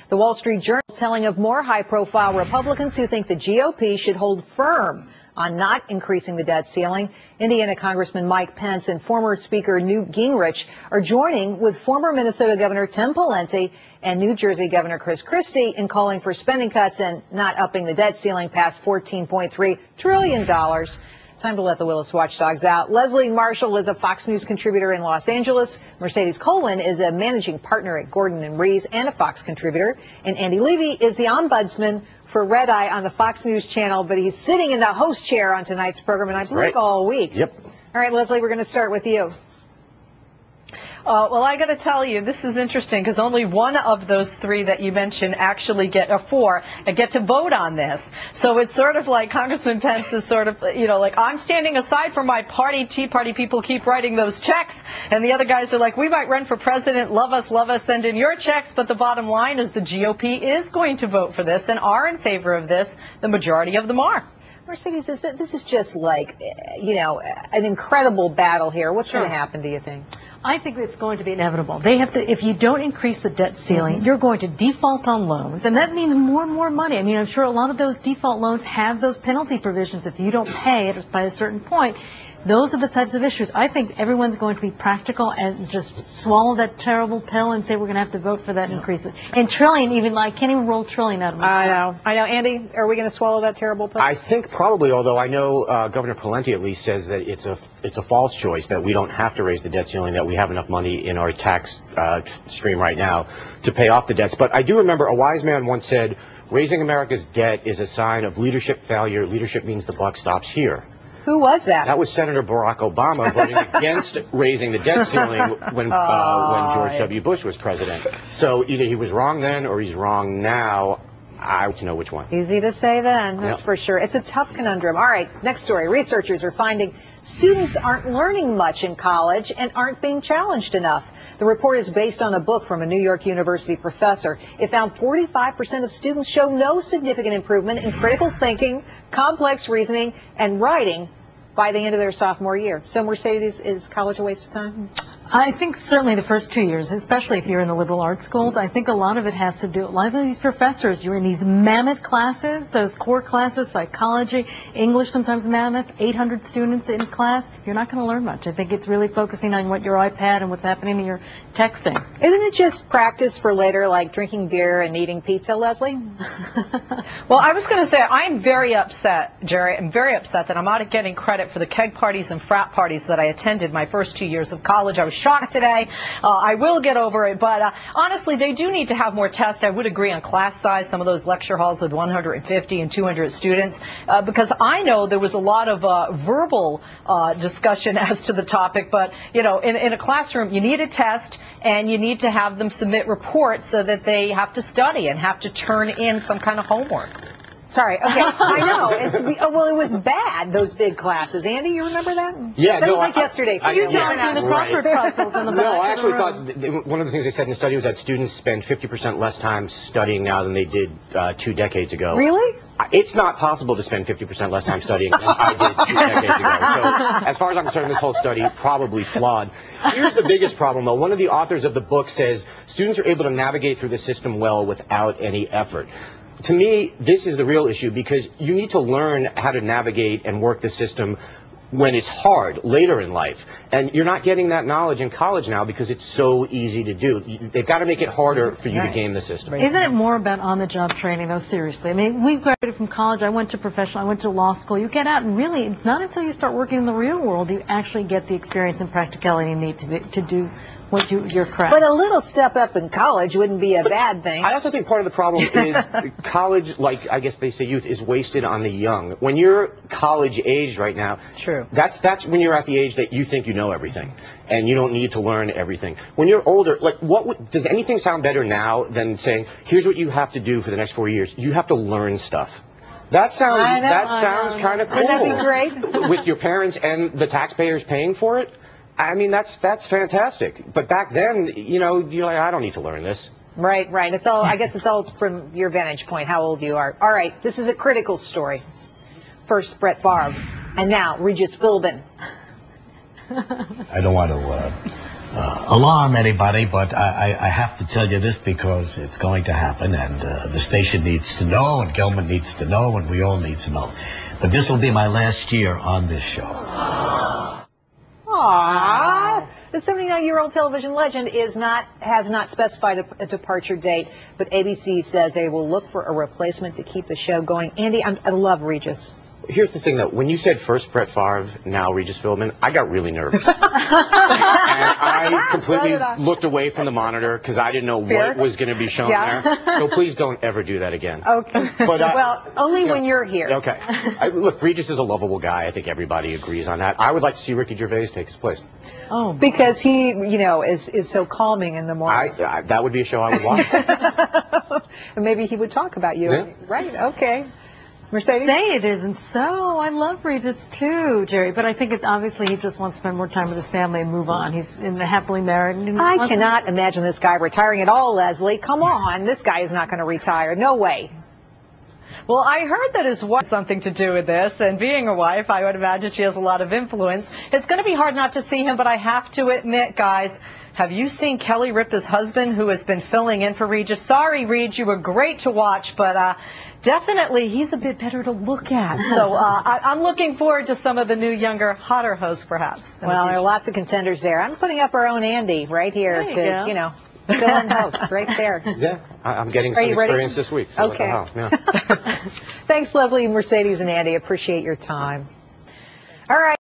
The Wall Street Journal telling of more high-profile Republicans who think the GOP should hold firm on not increasing the debt ceiling. Indiana Congressman Mike Pence and former Speaker Newt Gingrich are joining with former Minnesota Governor Tim Pawlenty and New Jersey Governor Chris Christie in calling for spending cuts and not upping the debt ceiling past $14.3 trillion. Time to let the Willis watchdogs out. Leslie Marshall is a Fox News contributor in Los Angeles. Mercedes Colin is a managing partner at Gordon & Rees and a Fox contributor. And Andy Levy is the ombudsman for Red Eye on the Fox News channel, but he's sitting in the host chair on tonight's program, and I believe all week. Yep. All right, Leslie, we're going to start with you. Well, I got to tell you, this is interesting because only one of those three that you mentioned actually get to vote on this. So it's sort of like Congressman Pence is sort of, like, I'm standing aside from my party. Tea Party people keep writing those checks. And the other guys are like, we might run for president. Love us, send in your checks. But the bottom line is the GOP is going to vote for this and are in favor of this. The majority of them are. Mercedes, this is just like, an incredible battle here. What's going to happen, do you think? I think it's going to be inevitable. They have to, if you don't increase the debt ceiling, you're going to default on loans, and that means more and more money. I mean, I'm sure a lot of those default loans have those penalty provisions. If you don't pay it by a certain point, those are the types of issues. I think everyone's going to be practical and just swallow that terrible pill and say we're going to have to vote for that and increase it. And trillion, I can't even roll trillion out of my I know. Andy, are we going to swallow that terrible pill? I think probably, although I know Governor Pawlenty at least says that it's a false choice, that we don't have to raise the debt ceiling, that we have enough money in our tax stream right now to pay off the debts. But I do remember a wise man once said, raising America's debt is a sign of leadership failure. Leadership means the buck stops here. Who was that? That was Senator Barack Obama voting against raising the debt ceiling when George W. Bush was president. So either he was wrong then or he's wrong now. I want to know which one. Easy to say then, that's for sure. It's a tough conundrum. All right, next story. Researchers are finding students aren't learning much in college and aren't being challenged enough. The report is based on a book from a New York University professor. It found 45% of students show no significant improvement in critical thinking, complex reasoning, and writing by the end of their sophomore year. So, Mercedes, is college a waste of time? I think certainly the first 2 years, especially if you're in the liberal arts schools, I think a lot of it has to do, a lot of these professors, you're in these mammoth classes, those core classes, psychology, English, sometimes mammoth, 800 students in class, you're not going to learn much. I think it's really focusing on what your iPad and what's happening in your texting. Isn't it just practice for later, like drinking beer and eating pizza, Leslie? Well, I was going to say, I'm very upset, Jerry. I'm very upset that I'm not getting credit for the keg parties and frat parties that I attended my first 2 years of college. I was shocked today. I will get over it, but honestly, they do need to have more tests. I would agree on class size, some of those lecture halls with 150 and 200 students, because I know there was a lot of verbal discussion as to the topic, but, in a classroom, you need a test, and you need to have them submit reports so that they have to study and have to turn in some kind of homework. Sorry. Okay. I know. Well, it was bad, those big classes. Andy, you remember that? Yeah. That was like yesterday. For you telling me the crossword puzzles in the back. No, I actually thought one of the things they said in the study was that students spend 50% less time studying now than they did 2 decades ago. Really? It's not possible to spend 50% less time studying than I did 2 decades ago. So as far as I'm concerned, this whole study probably flawed. Here's the biggest problem, though. One of the authors of the book says students are able to navigate through the system well without any effort. To me, this is the real issue, because you need to learn how to navigate and work the system when it's hard later in life. And you're not getting that knowledge in college now because it's so easy to do. They've got to make it harder for you to game the system. Isn't it more about on-the-job training, though, seriously? I mean, we graduated from college. I went to professional. I went to law school. You get out, and really, it's not until you start working in the real world you actually get the experience and practicality you need to do what you're correct. But a little step up in college wouldn't be a bad thing. I also think part of the problem is college, like I guess they say youth, is wasted on the young. When you're college age right now, that's when you're at the age that you think you know everything and you don't need to learn everything. When you're older, like does anything sound better now than saying, here's what you have to do for the next 4 years. You have to learn stuff. That sounds kind of cool. Wouldn't that be great? With your parents and the taxpayers paying for it. I mean, that's fantastic. But back then, you're like, I don't need to learn this. Right. It's all, I guess it's all from your vantage point, how old you are. All right, this is a critical story. First, Brett Favre, and now Regis Philbin. I don't want to alarm anybody, but I have to tell you this because it's going to happen, and the station needs to know, and Gilman needs to know, and we all need to know. But this will be my last year on this show. Aww. The 79-year-old television legend has not specified a departure date, but ABC says they will look for a replacement to keep the show going. Andy, I love Regis. Here's the thing, though. When you said first Brett Favre, now Regis Philbin, I got really nervous. And I completely looked away from the monitor because I didn't know what was going to be shown there. So please don't ever do that again. Okay. But, well, only when you're here. Okay. Look, Regis is a lovable guy. I think everybody agrees on that. I would like to see Ricky Gervais take his place. Oh. Because he, is so calming in the morning. That would be a show I would watch. And maybe he would talk about you. Yeah. Right. Okay. Mercedes? Say it isn't so. I love Regis too, Jerry, but I think it's obviously he just wants to spend more time with his family and move on. He's happily married. And I cannot imagine this guy retiring at all, Leslie. Come on. This guy is not going to retire. No way. Well, I heard that his wife had something to do with this, and being a wife, I would imagine she has a lot of influence. It's going to be hard not to see him, but I have to admit, guys, have you seen Kelly Ripa's husband, who has been filling in for Regis? Sorry, Reg, you were great to watch, but definitely he's a bit better to look at. So I'm looking forward to some of the new, younger, hotter hosts, perhaps. Well, there are lots of contenders there. I'm putting up our own Andy right here to, fill in host right there. Yeah, I'm getting some experience this week. So okay. Yeah. Thanks, Leslie, Mercedes, and Andy. Appreciate your time. All right.